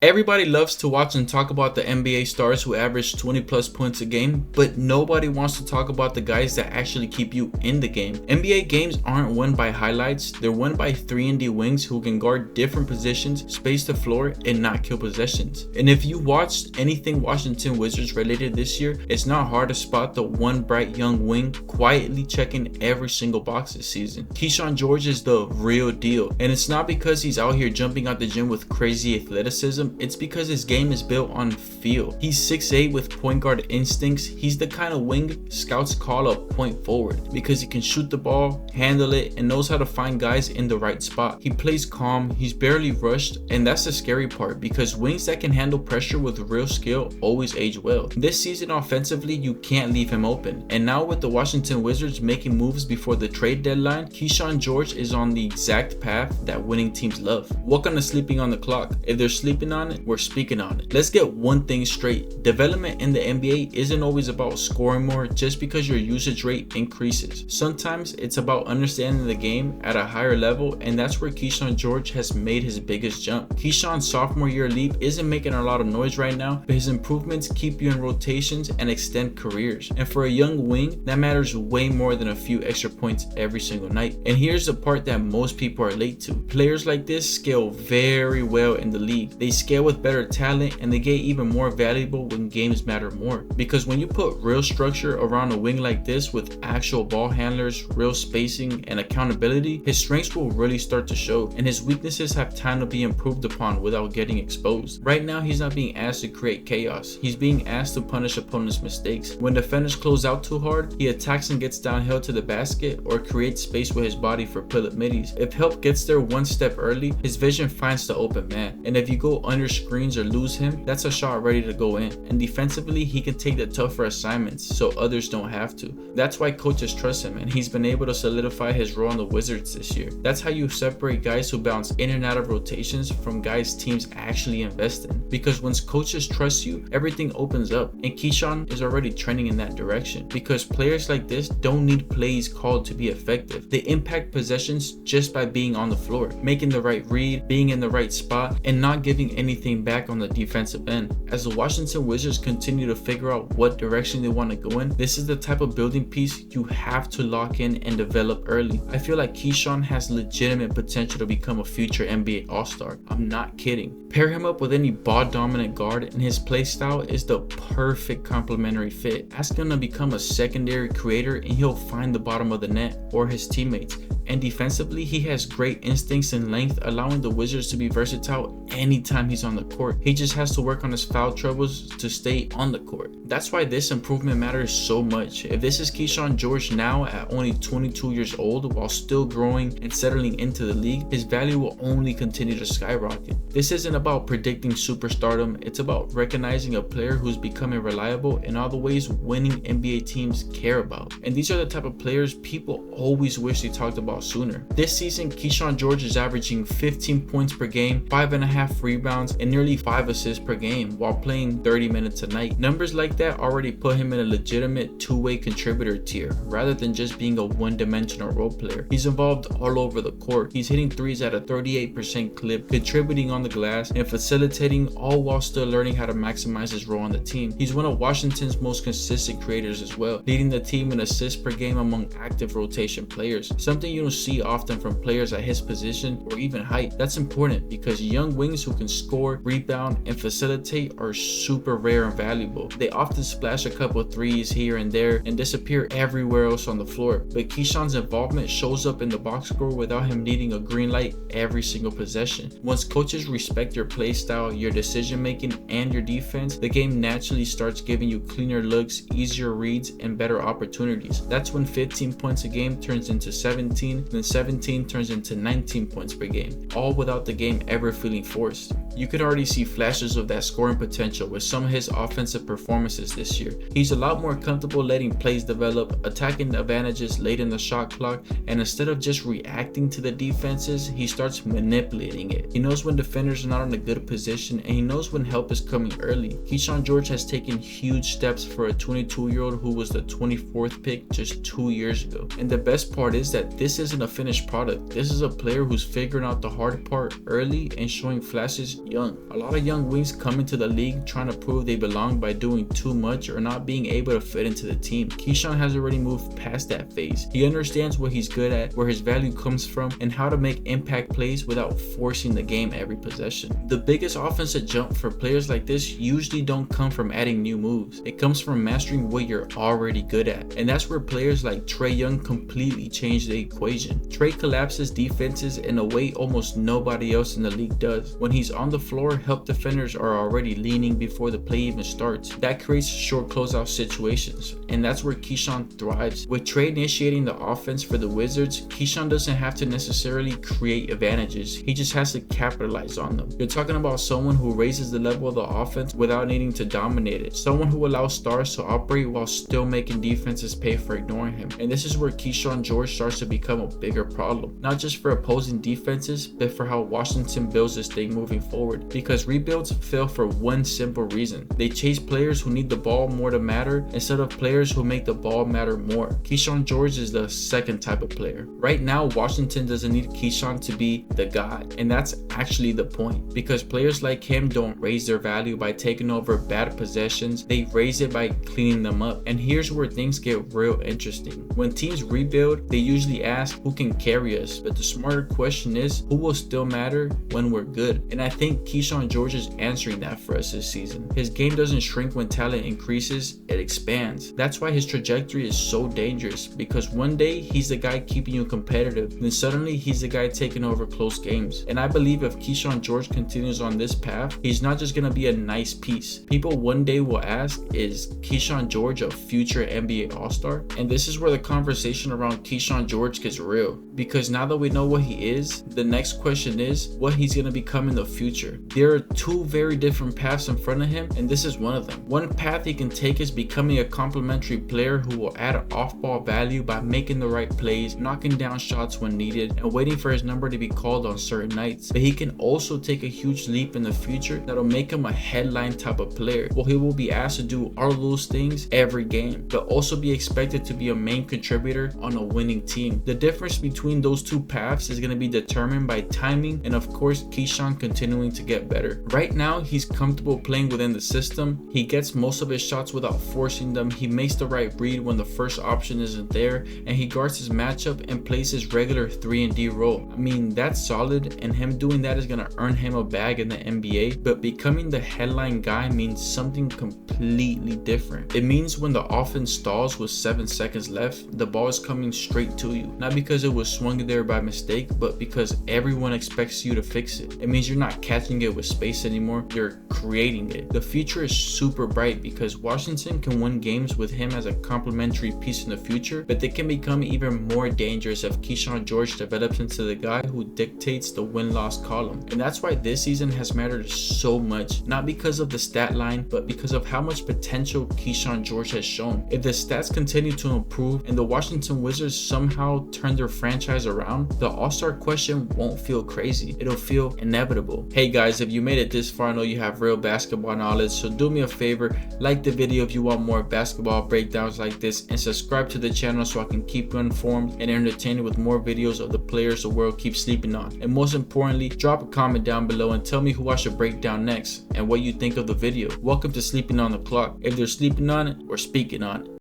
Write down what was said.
Everybody loves to watch and talk about the NBA stars who average 20 plus points a game, but nobody wants to talk about the guys that actually keep you in the game. NBA games aren't won by highlights, they're won by 3-and-D wings who can guard different positions, space the floor, and not kill possessions. And if you watched anything Washington Wizards related this year, it's not hard to spot the one bright young wing quietly checking every single box this season. Kyshawn George is the real deal, and it's not because he's out here jumping out the gym with crazy athleticism. It's because his game is built on feel. He's 6'8" with point guard instincts. He's the kind of wing scouts call a point forward because he can shoot the ball, handle it, and knows how to find guys in the right spot. He plays calm, he's barely rushed, and that's the scary part because wings that can handle pressure with real skill always age well. This season offensively, you can't leave him open. And now with the Washington Wizards making moves before the trade deadline, Kyshawn George is on the exact path that winning teams love. Welcome to Sleeping on the Clock. If they're sleeping on it, we're speaking on it. Let's get one thing straight. Development in the NBA isn't always about scoring more just because your usage rate increases. Sometimes it's about understanding the game at a higher level, and that's where Kyshawn George has made his biggest jump. Kyshawn's sophomore year leap isn't making a lot of noise right now, but his improvements keep you in rotations and extend careers. And for a young wing, that matters way more than a few extra points every single night. And here's the part that most people are late to. Players like this scale very well in the league. They scale with better talent, and they get even more valuable when games matter more. Because when you put real structure around a wing like this with actual ball handlers, real spacing, and accountability, his strengths will really start to show, and his weaknesses have time to be improved upon without getting exposed. Right now, he's not being asked to create chaos. He's being asked to punish opponents' mistakes. When defenders close out too hard, he attacks and gets downhill to the basket or creates space with his body for pull-up middies. If help gets there one step early, his vision finds the open man. And if you go under screens or lose him, that's a shot ready to go in. And defensively, he can take the tougher assignments so others don't have to. That's why coaches trust him, and he's been able to solidify his role on the Wizards this year. That's how you separate guys who bounce in and out of rotations from guys teams actually invest in. Because once coaches trust you, everything opens up, and Kyshawn is already trending in that direction. Because players like this don't need plays called to be effective. They impact possessions just by being on the floor, making the right read, being in the right spot, and not giving anything back on the defensive end. As the Washington Wizards continue to figure out what direction they want to go in, this is the type of building piece you have to lock in and develop early. I feel like Kyshawn has legitimate potential to become a future NBA All-Star. I'm not kidding. Pair him up with any ball-dominant guard, and his play style is the perfect complementary fit. Ask him to become a secondary creator, and he'll find the bottom of the net or his teammates. And defensively, he has great instincts and length, allowing the Wizards to be versatile anytime he's on the court. He just has to work on his foul troubles to stay on the court. That's why this improvement matters so much. If this is Kyshawn George now at only 22 years old while still growing and settling into the league, his value will only continue to skyrocket. This isn't about predicting superstardom, it's about recognizing a player who's becoming reliable in all the ways winning NBA teams care about. And these are the type of players people always wish they talked about sooner. This season, Kyshawn George is averaging 15 points per game, 5.5 rebounds, and nearly 5 assists per game while playing 30 minutes a night. Numbers like that already put him in a legitimate two-way contributor tier rather than just being a one-dimensional role player. He's involved all over the court. He's hitting threes at a 38% clip, contributing on the glass, and facilitating, all while still learning how to maximize his role on the team. He's one of Washington's most consistent creators as well, leading the team in assists per game among active rotation players, something you don't see often from players at his position or even height. That's important because young wings who can score, rebound, and facilitate are super rare and valuable. They often splash a couple threes here and there and disappear everywhere else on the floor, but Kyshawn's involvement shows up in the box score without him needing a green light every single possession. Once coaches respect your play style, your decision making, and your defense, the game naturally starts giving you cleaner looks, easier reads, and better opportunities. That's when 15 points a game turns into 17, then 17 turns into 19 points per game, all without the game ever feeling forced. You could already see flashes of that scoring potential with some of his offensive performances this year. He's a lot more comfortable letting plays develop, attacking the advantages late in the shot clock, and instead of just reacting to the defenses, he starts manipulating it. He knows when defenders are not in a good position, and he knows when help is coming early. Kyshawn George has taken huge steps for a 22-year-old who was the 24th pick just 2 years ago. And the best part is that this isn't a finished product. This is a player who's figuring out the hard part early and showing flashes young. A lot of young wings come into the league trying to prove they belong by doing too much or not being able to fit into the team. Kyshawn has already moved past that phase. He understands what he's good at, where his value comes from, and how to make impact plays without forcing the game every possession. The biggest offensive jump for players like this usually don't come from adding new moves. It comes from mastering what you're already good at. And that's where players like Trae Young completely change the equation. Trae collapses defenses in a way almost nobody else in the league does. When he's on the floor, help defenders are already leaning before the play even starts. That creates short closeout situations, and that's where Kyshawn thrives. With Trae initiating the offense for the Wizards, Kyshawn doesn't have to necessarily create advantages. He just has to capitalize on them. You're talking about someone who raises the level of the offense without needing to dominate it. Someone who allows stars to operate while still making defenses pay for ignoring him. And this is where Kyshawn George starts to become a bigger problem. Not just for opposing defenses, but for how Washington builds this thing moving forward. Because rebuilds fail for one simple reason. They chase players who need the ball more to matter instead of players who make the ball matter more. Kyshawn George is the second type of player. Right now, Washington doesn't need Kyshawn to be the god. And that's actually the point. Because players like him don't raise their value by taking over bad possessions. They raise it by cleaning them up. And here's where things get real interesting. When teams rebuild, they usually ask who can carry us. But the smarter question is, who will still matter when we're good? And I think Kyshawn George is answering that for us this season. His game doesn't shrink when talent increases, it expands. That's why his trajectory is so dangerous, because one day he's the guy keeping you competitive, then suddenly he's the guy taking over close games. And I believe if Kyshawn George continues on this path, he's not just gonna be a nice piece. People one day will ask, is Kyshawn George a future NBA All-Star? And this is where the conversation around Kyshawn George gets real, because now that we know what he is, the next question is what he's gonna become in the future. There are two very different paths in front of him, and this is one of them. One path he can take is becoming a complementary player who will add off-ball value by making the right plays, knocking down shots when needed, and waiting for his number to be called on certain nights. But he can also take a huge leap in the future that'll make him a headline type of player. Well, he will be asked to do all of those things every game, but also be expected to be a main contributor on a winning team. The difference between those two paths is going to be determined by timing and, of course, Kyshawn continuing to get better. Right now, he's comfortable playing within the system. He gets most of his shots without forcing them. He makes the right read when the first option isn't there, and he guards his matchup and plays his regular 3-and-D role. I mean, that's solid, and him doing that is going to earn him a bag in the NBA, but becoming the headline guy means something completely different. It means when the offense stalls with 7 seconds left, the ball is coming straight to you. Not because it was swung there by mistake, but because everyone expects you to fix it. It means you're not catching it with space anymore, you're creating it. The future is super bright because Washington can win games with him as a complementary piece in the future, but they can become even more dangerous if Kyshawn George develops into the guy who dictates the win-loss column. And that's why this season has mattered so much, not because of the stat line, but because of how much potential Kyshawn George has shown. If the stats continue to improve and the Washington Wizards somehow turn their franchise around, the All-Star question won't feel crazy. It'll feel inevitable. Hey guys, if you made it this far, I know you have real basketball knowledge, so do me a favor, like the video if you want more basketball breakdowns like this, and subscribe to the channel so I can keep you informed and entertained with more videos of the players the world keeps sleeping on. And most importantly, drop a comment down below and tell me who I should break down next and what you think of the video. Welcome to Sleeping on the Clock. If they're sleeping on it, we're speaking on it.